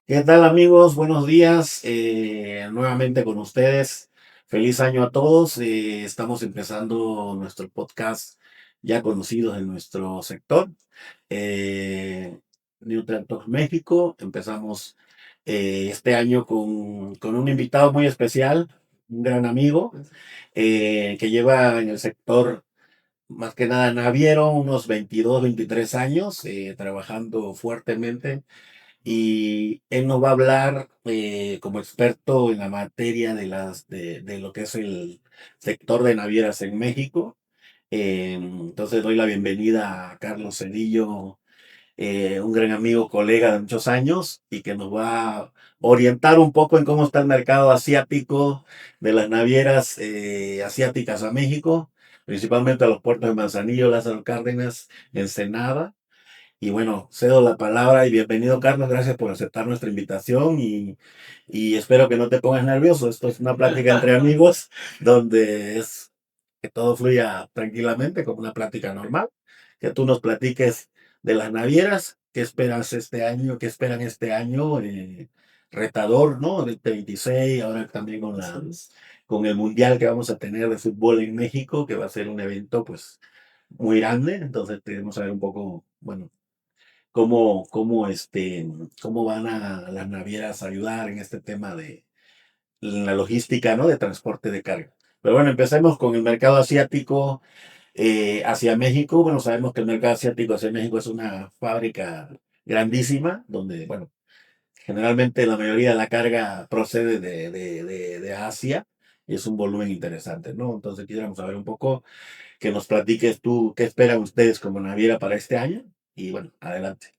¿Qué tal amigos? Buenos días. Nuevamente con ustedes. Feliz año a todos. Estamos empezando nuestro podcast ya conocidos en nuestro sector. Eh, Neutral Talk México. Empezamos este año con un invitado muy especial, un gran amigo que lleva en el sector más que nada naviero unos 22, 23 años, trabajando fuertemente y él nos va a hablar como experto en la materia de lo que es el sector de navieras en México. Entonces doy la bienvenida a Carlos Cedillo, un gran amigo, colega de muchos años y que nos va a orientar un poco en cómo está el mercado asiático de las navieras asiáticas a México, principalmente a los puertos de Manzanillo, Lázaro Cárdenas, Ensenada. Y bueno, cedo la palabra y bienvenido, Carlos. Gracias por aceptar nuestra invitación y espero que no te pongas nervioso. Esto es una plática entre amigos donde es que todo fluya tranquilamente, como una plática normal. Que tú nos platiques de las navieras, qué esperas este año, qué esperan este año, retador, ¿no? Del T26, ahora también con el mundial que vamos a tener de fútbol en México, que va a ser un evento pues muy grande. Entonces queremos saber un poco, bueno, cómo van a las navieras a ayudar en este tema de la logística, ¿no? De transporte de carga. Pero bueno, empecemos con el mercado asiático hacia México. Bueno, sabemos que el mercado asiático hacia México es una fábrica grandísima, donde, bueno, generalmente la mayoría de la carga procede de Asia y es un volumen interesante, ¿no? Entonces quisiéramos saber un poco que nos platiques tú qué esperan ustedes como naviera para este año y bueno, adelante.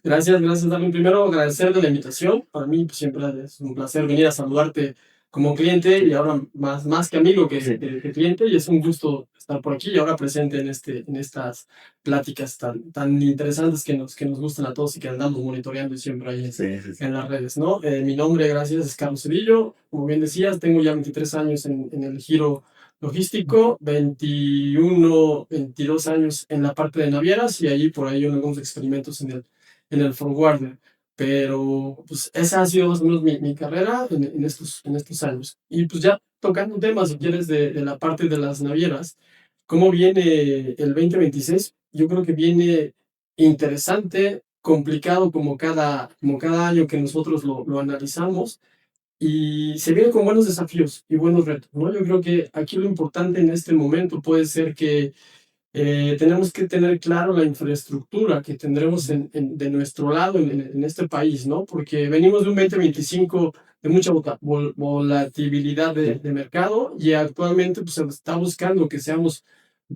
Gracias, Darwin. Primero, agradecerte la invitación. Para mí, pues, siempre es un placer venir a saludarte como cliente y ahora más que amigo Sí, que cliente. Y es un gusto estar por aquí y ahora presente en estas pláticas tan interesantes que nos gustan a todos y que andamos monitoreando y siempre ahí sí, sí, sí. en las redes, ¿no? Mi nombre, gracias, es Carlos Cedillo. Como bien decías, tengo ya 23 años en el giro logístico, 21, 22 años en la parte de navieras y ahí por ahí algunos experimentos en el forwarder. Pero pues esa ha sido más o menos mi carrera en estos años. Y pues ya tocando temas, si quieres, de la parte de las navieras, ¿cómo viene el 2026? Yo creo que viene interesante, complicado como cada año que nosotros lo analizamos y se viene con buenos desafíos y buenos retos, ¿no? Yo creo que aquí lo importante en este momento puede ser que tenemos que tener claro la infraestructura que tendremos de nuestro lado en este país, ¿no? Porque venimos de un 2025 de mucha volatilidad de mercado y actualmente pues, se está buscando que seamos,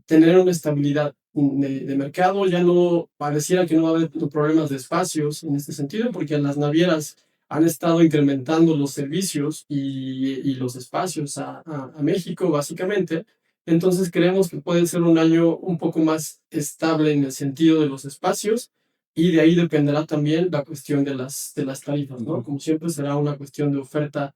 tener una estabilidad de mercado. Ya no pareciera que no va a haber problemas de espacios en este sentido, porque las navieras han estado incrementando los servicios y los espacios a México, básicamente. Entonces creemos que puede ser un año un poco más estable en el sentido de los espacios y de ahí dependerá también la cuestión de las tarifas, ¿no? Como siempre será una cuestión de oferta,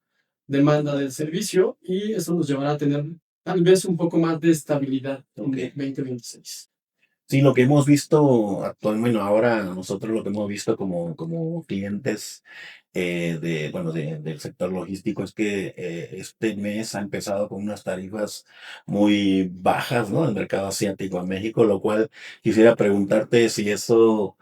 demanda del servicio y eso nos llevará a tener tal vez un poco más de estabilidad en Ok. el 2026. Sí, lo que hemos visto actualmente, bueno, ahora nosotros lo que hemos visto como clientes bueno, del sector logístico es que este mes ha empezado con unas tarifas muy bajas, ¿no? El mercado asiático a México, lo cual quisiera preguntarte si eso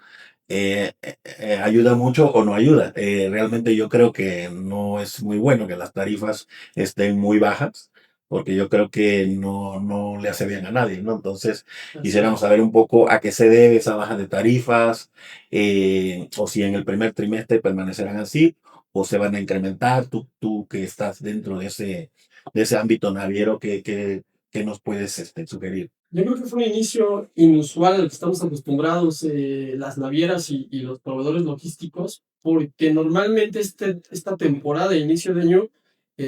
ayuda mucho o no ayuda. Realmente yo creo que no es muy bueno que las tarifas estén muy bajas, porque yo creo que no le hace bien a nadie, ¿no? Entonces, Así quisiéramos es. saber un poco a qué se debe esa baja de tarifas, o si en el primer trimestre permanecerán así, o se van a incrementar. Tú que estás dentro de ese ámbito naviero, ¿qué nos puedes sugerir? Yo creo que fue un inicio inusual al que estamos acostumbrados las navieras y los proveedores logísticos, porque normalmente esta temporada de inicio de año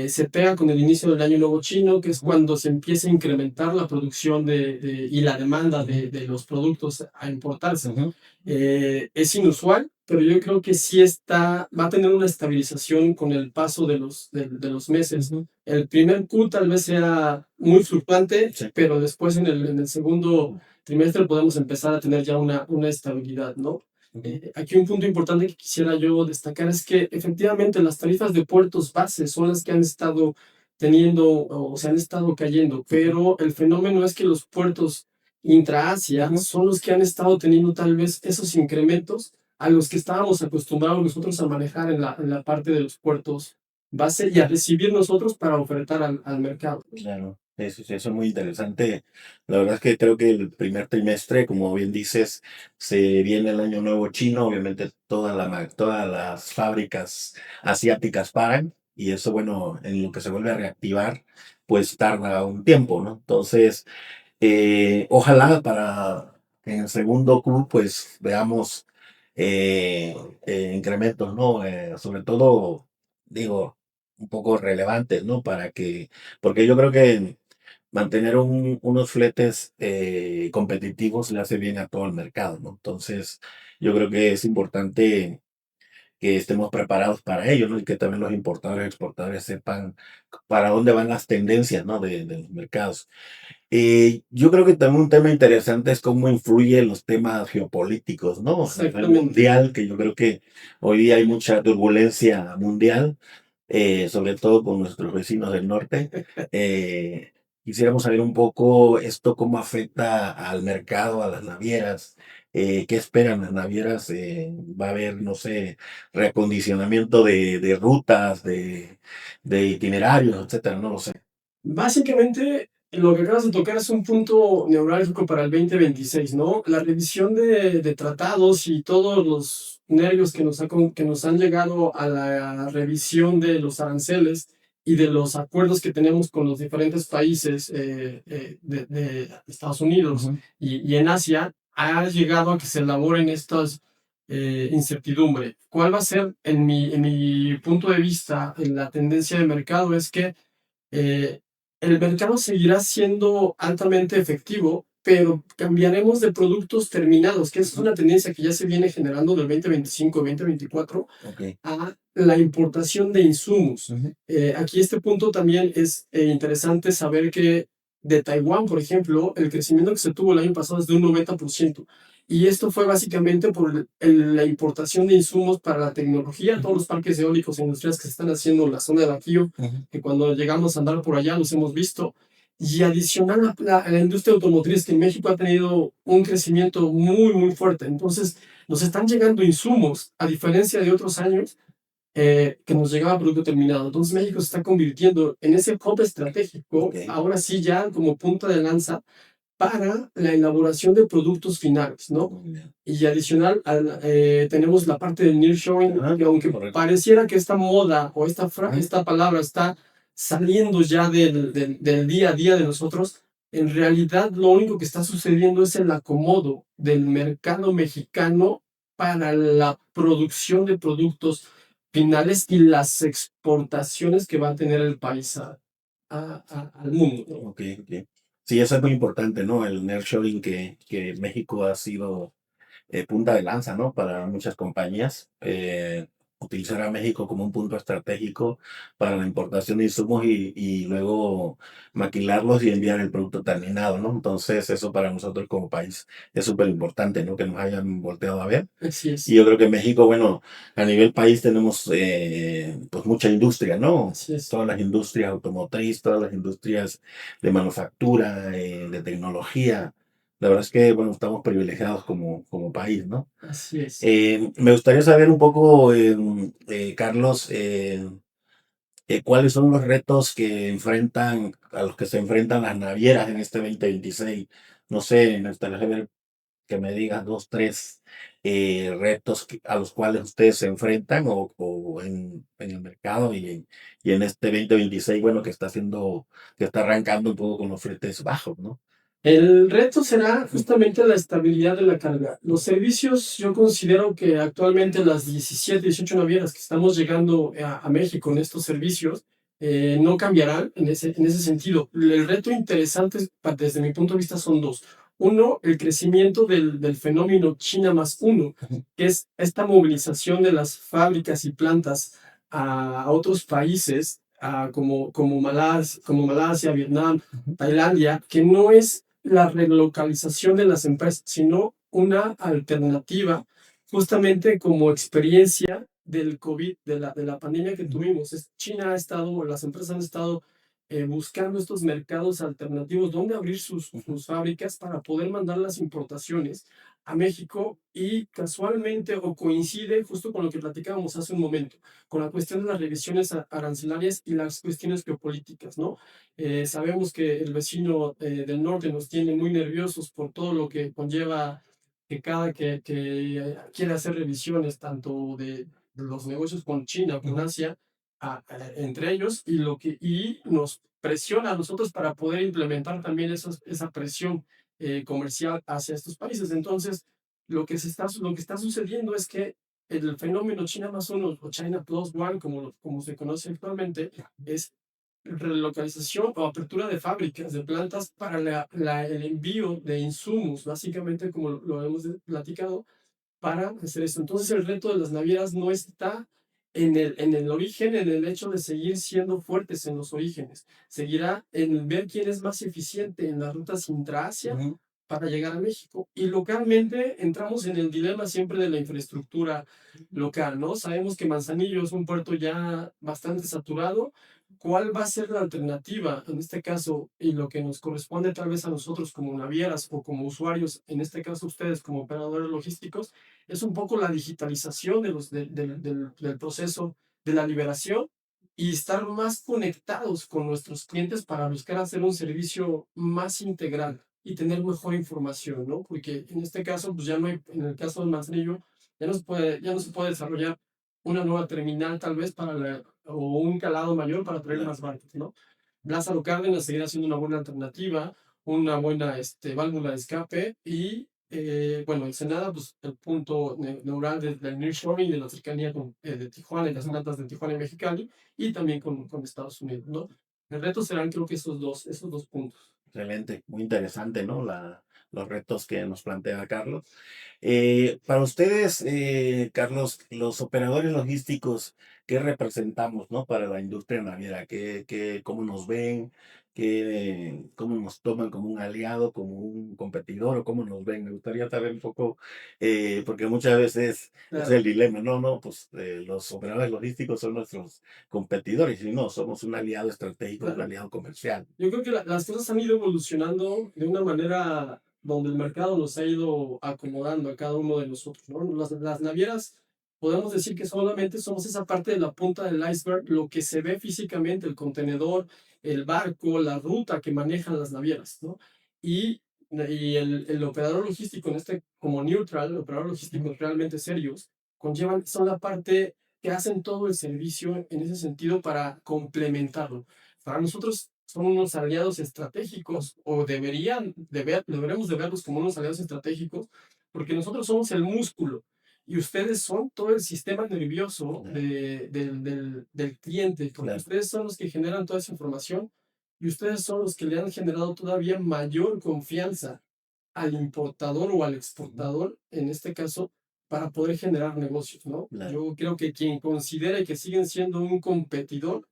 se pega con el inicio del año nuevo chino, que es cuando se empieza a incrementar la producción y la demanda de los productos a importarse. Ujú. Es inusual, pero yo creo que sí va a tener una estabilización con el paso de los meses. Ujú. El primer Q tal vez sea muy fluctuante, Sí. pero después en el segundo trimestre podemos empezar a tener ya una estabilidad, ¿no? Ujú. Aquí un punto importante que quisiera yo destacar es que efectivamente las tarifas de puertos base son las que han estado teniendo o se han estado cayendo, Ujú. pero el fenómeno es que los puertos intra-Asia Ujú. son los que han estado teniendo tal vez esos incrementos a los que estábamos acostumbrados nosotros a manejar en la parte de los puertos base y a recibir nosotros para ofertar al mercado. Claro, eso, sí, eso es muy interesante. La verdad es que creo que el primer trimestre, como bien dices, se viene el año nuevo chino, obviamente todas las fábricas asiáticas paran y eso, bueno, en lo que se vuelve a reactivar, pues tarda un tiempo, ¿no? Entonces, ojalá para que en el segundo Q, pues veamos eh, incrementos, ¿no? Sobre todo, digo, un poco relevantes, ¿no? Porque yo creo que mantener unos fletes competitivos le hace bien a todo el mercado, ¿no? Entonces, yo creo que es importante que estemos preparados para ello, ¿no? Y que también los importadores y exportadores sepan para dónde van las tendencias, ¿no? De los mercados. Yo creo que también un tema interesante es cómo influyen los temas geopolíticos, ¿no? A nivel Exactamente. mundial, que yo creo que hoy día hay mucha turbulencia mundial, sobre todo con nuestros vecinos del norte. Eh, Quisiéramos saber un poco esto cómo afecta al mercado, a las navieras. ¿Qué esperan las navieras? ¿Va a haber, no sé, reacondicionamiento de rutas, de itinerarios, etcétera? No lo sé. Básicamente, lo que acabas de tocar es un punto neurálgico para el 2026, ¿no? La revisión de tratados y todos los nervios que nos han llegado a la revisión de los aranceles y de los acuerdos que tenemos con los diferentes países de Estados Unidos Ujú. y en Asia, ha llegado a que se elaboren estas incertidumbre. ¿Cuál va a ser, en mi punto de vista, en la tendencia de mercado? Es que eh, el mercado seguirá siendo altamente efectivo, pero cambiaremos de productos terminados, que es Ujú. una tendencia que ya se viene generando del 2025-2024 Ok. a la importación de insumos. Ujú. Aquí este punto también es interesante saber que de Taiwán, por ejemplo, el crecimiento que se tuvo el año pasado es de un 90%. Y esto fue básicamente por la importación de insumos para la tecnología, todos Ujú. los parques eólicos e industriales que se están haciendo en la zona de Bajío, Ujú. que cuando llegamos a andar por allá los hemos visto. Y adicional a la industria automotriz, que en México ha tenido un crecimiento muy, muy fuerte. Entonces, nos están llegando insumos, a diferencia de otros años, que nos llegaba producto terminado. Entonces México se está convirtiendo en ese hub estratégico, Ok. ahora sí ya como punta de lanza para la elaboración de productos finales, ¿no? Muy bien. Y adicional, tenemos la parte del nearshoring, Ajá, que aunque correcto. pareciera que esta moda o Ujú. esta palabra está saliendo ya del día a día de nosotros, en realidad lo único que está sucediendo es el acomodo del mercado mexicano para la producción de productos finales y las exportaciones que va a tener el país al mundo, ¿no? Ok, ok. Sí, eso es muy importante, ¿no? El nearshoring que México ha sido punta de lanza, ¿no? Para muchas compañías. Utilizar a México como un punto estratégico para la importación de insumos y luego maquilarlos y enviar el producto terminado, ¿no? Entonces, eso para nosotros como país es súper importante, ¿no? Que nos hayan volteado a ver. Así Y es, yo creo que en México, bueno, a nivel país tenemos pues mucha industria, ¿no? así es, Todas las industrias automotriz, todas las industrias de manufactura, de tecnología. La verdad es que, bueno, estamos privilegiados como país, ¿no? así es. Me gustaría saber un poco, Carlos, cuáles son los retos a los que se enfrentan las navieras en este 2026. No sé, me gustaría saber que me digas dos, tres retos a los cuales ustedes se enfrentan o en el mercado y en este 2026, bueno, que está arrancando un poco con los fletes bajos, ¿no? El reto será justamente la estabilidad de la carga. Los servicios, yo considero que actualmente las 17, 18 navieras que estamos llegando a México en estos servicios no cambiarán en ese sentido. El reto interesante desde mi punto de vista son dos. Uno, el crecimiento del fenómeno China más uno, que es esta movilización de las fábricas y plantas a otros países, como Malasia, Vietnam, Tailandia, que no es la relocalización de las empresas, sino una alternativa justamente como experiencia del COVID, de la pandemia que Ujú, tuvimos. China ha estado, las empresas han estado buscando estos mercados alternativos donde abrir sus, ujú, sus fábricas para poder mandar las importaciones a México y casualmente o coincide justo con lo que platicábamos hace un momento, con la cuestión de las revisiones arancelarias y las cuestiones geopolíticas, ¿no? Sabemos que el vecino del norte nos tiene muy nerviosos por todo lo que conlleva que cada que quiere hacer revisiones tanto de los negocios con China, con ujú. Asia, entre ellos, y nos presiona a nosotros para poder implementar también esa presión comercial hacia estos países. Entonces, lo que está sucediendo es que el fenómeno China más uno o China Plus One, como se conoce actualmente, es relocalización o apertura de fábricas, de plantas para el envío de insumos, básicamente como lo hemos platicado, para hacer esto. Entonces el reto de las navieras no está en el origen, en el hecho de seguir siendo fuertes en los orígenes. Seguirá en ver quién es más eficiente en las rutas intra-Asia Ujú, para llegar a México. Y localmente entramos en el dilema siempre de la infraestructura local, ¿no? Sabemos que Manzanillo es un puerto ya bastante saturado. ¿Cuál va a ser la alternativa en este caso y lo que nos corresponde tal vez a nosotros como navieras o como usuarios, en este caso ustedes como operadores logísticos? Es un poco la digitalización del proceso de la liberación y estar más conectados con nuestros clientes para buscar hacer un servicio más integral y tener mejor información, ¿no? Porque en este caso, pues ya no hay, en el caso del Manzanillo, ya no se puede desarrollar una nueva terminal tal vez o un calado mayor para traer claro, más barcos, ¿no? Lázaro Cárdenas seguirá siendo una buena alternativa, una buena válvula de escape y bueno, Ensenada, pues el punto neural del nearshoring, de la cercanía de Tijuana y las plantas de Tijuana y Mexicali, y también con Estados Unidos, ¿no? El reto serán, creo que esos dos puntos. excelente, muy interesante, ¿no? Los retos que nos plantea Carlos. Para ustedes, Carlos, los operadores logísticos, ¿qué representamos, no? Para la industria naviera, cómo nos ven, cómo nos toman como un aliado, como un competidor o cómo nos ven? Me gustaría saber un poco, porque muchas veces es Claro, el dilema, no, no, pues los operadores logísticos son nuestros competidores y no, somos un aliado estratégico, un claro. aliado comercial. Yo creo que las cosas han ido evolucionando de una manera donde el mercado nos ha ido acomodando a cada uno de nosotros, ¿no? Las navieras, podemos decir que solamente somos esa parte de la punta del iceberg, lo que se ve físicamente, el contenedor, el barco, la ruta que manejan las navieras, ¿no? Y el operador logístico, como neutral, el operador logístico realmente serios, son la parte que hacen todo el servicio en ese sentido para complementarlo. Para nosotros son unos aliados estratégicos o deberemos de verlos como unos aliados estratégicos porque nosotros somos el músculo y ustedes son todo el sistema nervioso Claro, del cliente, porque claro, ustedes son los que generan toda esa información y ustedes son los que le han generado todavía mayor confianza al importador o al ujú, exportador, en este caso, para poder generar negocios, ¿no? claro. Yo creo que quien considere que siguen siendo un competidor,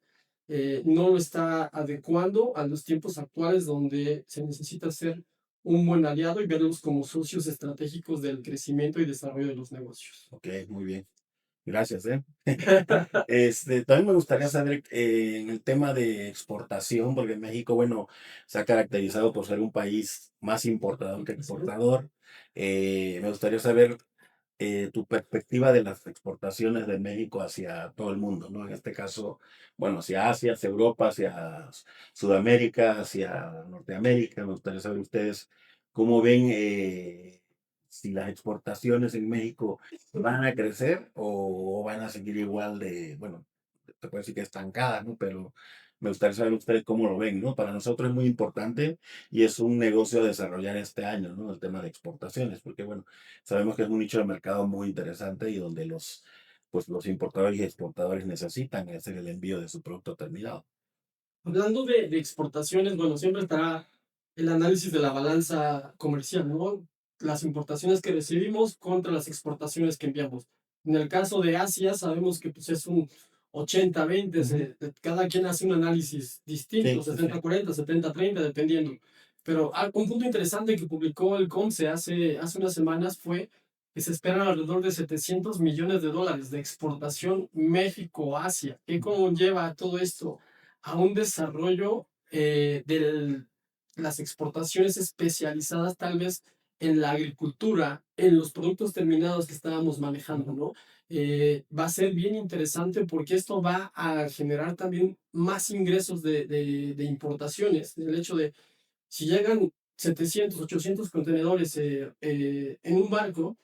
no lo está adecuando a los tiempos actuales donde se necesita ser un buen aliado y verlos como socios estratégicos del crecimiento y desarrollo de los negocios. Ok, muy bien. Gracias, ¿eh? También me gustaría saber en el tema de exportación, porque México, bueno, se ha caracterizado por ser un país más importador que Así es. exportador. Me gustaría saber tu perspectiva de las exportaciones de México hacia todo el mundo, ¿no? En este caso, bueno, hacia Asia, hacia Europa, hacia Sudamérica, hacia Norteamérica. Me gustaría saber ustedes cómo ven si las exportaciones en México van a crecer o van a seguir igual de, bueno, te puedo decir que estancadas, ¿no? Pero me gustaría saber ustedes cómo lo ven, ¿no? Para nosotros es muy importante y es un negocio a desarrollar este año, ¿no? El tema de exportaciones, porque bueno, sabemos que es un nicho de mercado muy interesante y donde pues los importadores y exportadores necesitan hacer el envío de su producto terminado. Hablando de exportaciones, bueno, siempre estará el análisis de la balanza comercial, ¿no? Las importaciones que recibimos contra las exportaciones que enviamos. En el caso de Asia, sabemos que pues, es un 80-20, Ujú. cada quien hace un análisis distinto, Sí, sí, sí. 60-40, 70-30, dependiendo. Pero un punto interesante que publicó el COMSE hace unas semanas fue que se esperan alrededor de 700 millones de dólares de exportación México-Asia. ¿Qué conlleva todo esto? A un desarrollo de las exportaciones especializadas tal vez en la agricultura, en los productos terminados que estábamos manejando, ¿no? Va a ser bien interesante porque esto va a generar también más ingresos de importaciones. El hecho de, si llegan 700, 800 contenedores en un barco,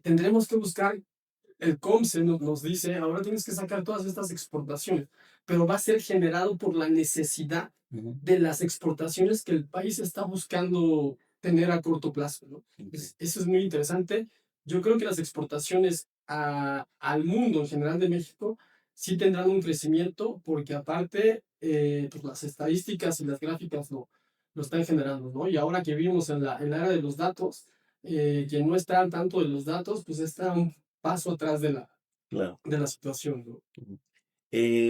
tendremos que buscar, el COMSE nos dice, ahora tienes que sacar todas estas exportaciones, pero va a ser generado por la necesidad Ujú. de las exportaciones que el país está buscando tener a corto plazo, ¿no? Ok. Eso es muy interesante. Yo creo que las exportaciones al mundo en general de México sí tendrán un crecimiento porque aparte, pues las estadísticas y las gráficas lo están generando, ¿no? Y ahora que vivimos en la era de los datos, quien no está al tanto de los datos, pues está un paso atrás Claro. de la situación, ¿no? Ujú.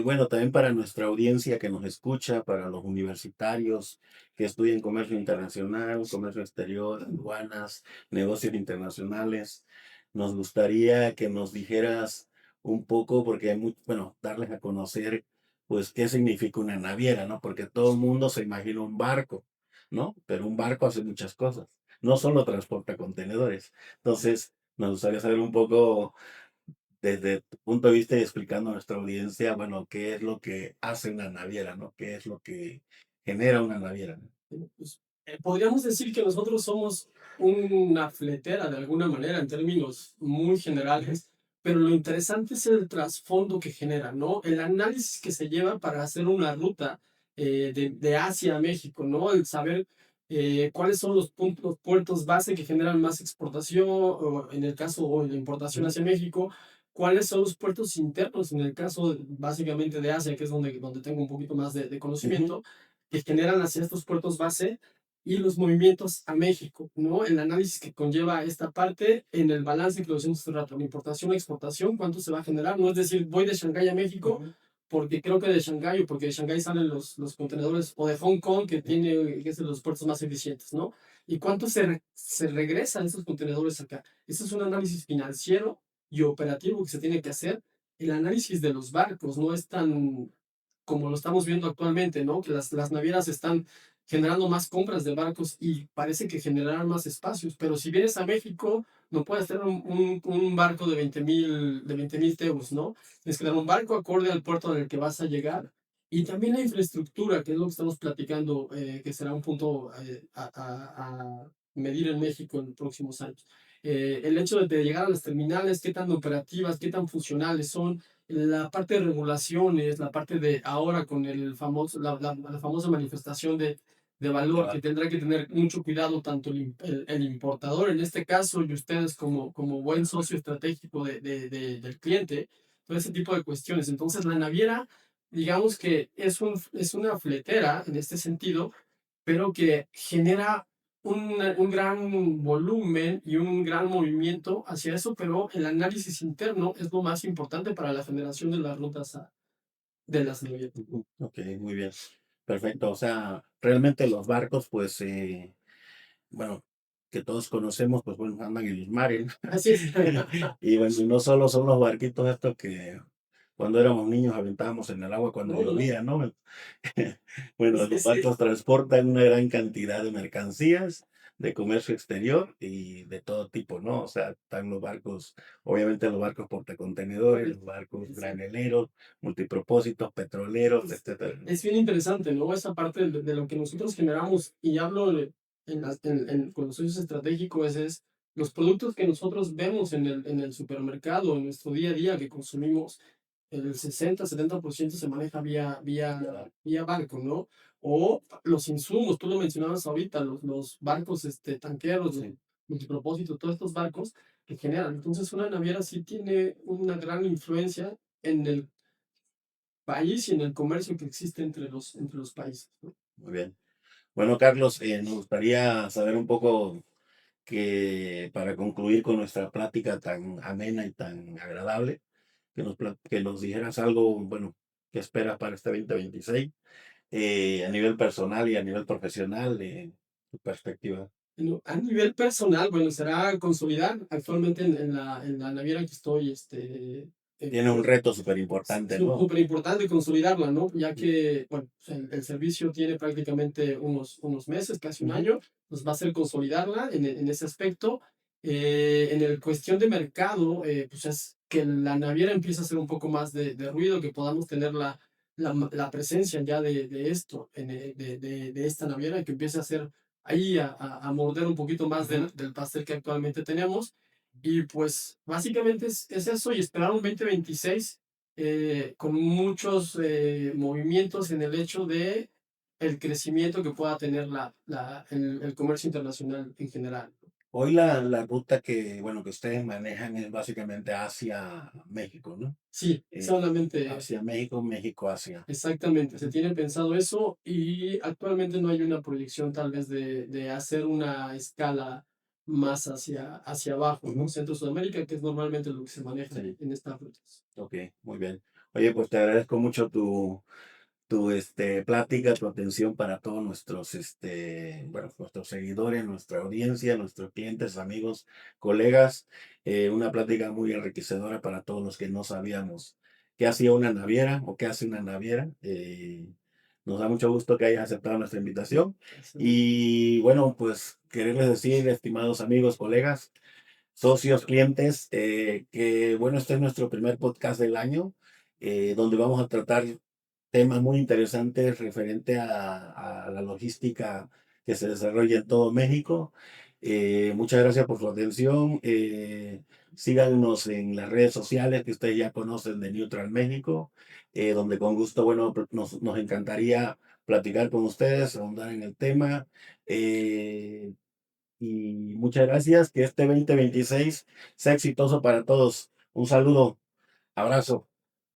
Bueno, también para nuestra audiencia que nos escucha, para los universitarios que estudian comercio internacional, comercio exterior, aduanas, negocios internacionales, nos gustaría que nos dijeras un poco, porque hay bueno, darles a conocer, pues, qué significa una naviera, ¿no? Porque todo el mundo se imagina un barco, ¿no? Pero un barco hace muchas cosas, no solo transporta contenedores. Entonces, nos gustaría saber un poco desde tu punto de vista y explicando a nuestra audiencia, bueno, qué es lo que hace una naviera, ¿no? ¿Qué es lo que genera una naviera? ¿No? Pues, podríamos decir que nosotros somos una fletera de alguna manera en términos muy generales, pero lo interesante es el trasfondo que genera, ¿no? El análisis que se lleva para hacer una ruta de Asia a México, ¿no? El saber cuáles son los puntos, puertos base que generan más exportación, o en el caso, o la importación Ujú, hacia México, cuáles son los puertos internos, en el caso básicamente de Asia, que es donde tengo un poquito más de ujú, conocimiento, que generan hacia estos puertos base y los movimientos a México, ¿no? El análisis que conlleva esta parte en el balance que lo decimos hace rato, la importación, exportación, cuánto se va a generar, no es decir, voy de Shanghái a México ujú, porque creo que de Shanghái o porque de Shanghái salen los contenedores, o de Hong Kong, ujú. que es de los puertos más eficientes, ¿no? Y cuánto se regresan esos contenedores acá. Ese es un análisis financiero y operativo que se tiene que hacer. El análisis de los barcos no es tan como lo estamos viendo actualmente, ¿no? Que las navieras están generando más compras de barcos y parece que generarán más espacios, pero si vienes a México, no puedes tener un barco de 20,000 teus, ¿no? Tienes que tener un barco acorde al puerto en el que vas a llegar. Y también la infraestructura, que es lo que estamos platicando, que será un punto a medir en México en los próximos años. El hecho de llegar a las terminales, qué tan operativas, qué tan funcionales son, la parte de regulaciones, la parte de ahora con la famosa manifestación de valor, que Claro. tendrá que tener mucho cuidado tanto el importador en este caso y ustedes como buen socio estratégico del cliente, todo ese tipo de cuestiones. Entonces la naviera, digamos que es una fletera en este sentido, pero que genera un gran volumen y un gran movimiento hacia eso, pero el análisis interno es lo más importante para la generación de las rutas de las navieras. Ujú. Ok, muy bien. Perfecto. O sea, realmente los barcos, pues, bueno, que todos conocemos, pues bueno, andan en los mares. Así es. Y bueno, y no solo son los barquitos estos que cuando éramos niños aventábamos en el agua cuando No, no, no. llovía, ¿no? Bueno, Es, los es, es- barcos transportan una gran cantidad de mercancías, de comercio exterior y de todo tipo, ¿no? O sea, están los barcos, obviamente los barcos portacontenedores, los barcos es- graneleros, multipropósitos, petroleros, es- etcétera, ¿no? es bien interesante, ¿no? Esa parte de lo que nosotros generamos, y hablo con los socios estratégicos, es los productos que nosotros vemos en el supermercado, en nuestro día a día que consumimos, el 60-70% se maneja vía barco, ¿no? O los insumos, tú lo mencionabas ahorita, los barcos tanqueros, los Sí. multipropósitos, todos estos barcos que generan. Entonces, una naviera sí tiene una gran influencia en el país y en el comercio que existe entre los países, ¿no? Muy bien. Bueno, Carlos, nos gustaría saber un poco que para concluir con nuestra plática tan amena y tan agradable, que nos dijeras algo, bueno, que esperas para este 2026, a nivel personal y a nivel profesional, tu perspectiva. A nivel personal, bueno, será consolidar actualmente en la naviera que estoy, Tiene un pues, reto súper importante, ¿no? súper importante consolidarla, ¿no? Ya que, bueno, pues, el servicio tiene prácticamente unos meses, casi un Ujú, año, pues va a ser consolidarla en ese aspecto. En el cuestión de mercado, pues es que la naviera empiece a hacer un poco más de ruido, que podamos tener la presencia ya de esto, de esta naviera, que empiece a hacer ahí a morder un poquito más ujú. del pastel que actualmente tenemos. Y pues básicamente es eso y esperar un 2026 con muchos movimientos en el hecho de el crecimiento que pueda tener el comercio internacional en general. Hoy la ruta que, bueno, que ustedes manejan es básicamente hacia México, ¿no? Sí, Eh, solamente, hacia México, México, hacia. exactamente, se tiene pensado eso y actualmente no hay una proyección tal vez de hacer una escala más hacia abajo, ¿no? Ujú. Centro Sudamérica, que es normalmente lo que se maneja Sí, en estas rutas. ok, muy bien. Oye, pues te agradezco mucho tu plática, tu atención para todos nuestros, bueno, nuestros seguidores, nuestra audiencia, nuestros clientes, amigos, colegas. Una plática muy enriquecedora para todos los que no sabíamos qué hacía una naviera o qué hace una naviera. Nos da mucho gusto que hayas aceptado nuestra invitación. Excelente. Y bueno, pues quererles decir, estimados amigos, colegas, socios, clientes, que bueno, este es nuestro primer podcast del año, donde vamos a tratar temas muy interesantes referente a la logística que se desarrolla en todo México. Muchas gracias por su atención. Síganos en las redes sociales que ustedes ya conocen de Neutral México, donde con gusto, bueno, nos encantaría platicar con ustedes, ahondar en el tema. Eh, y muchas gracias. Que este 2026 sea exitoso para todos. Un saludo, abrazo.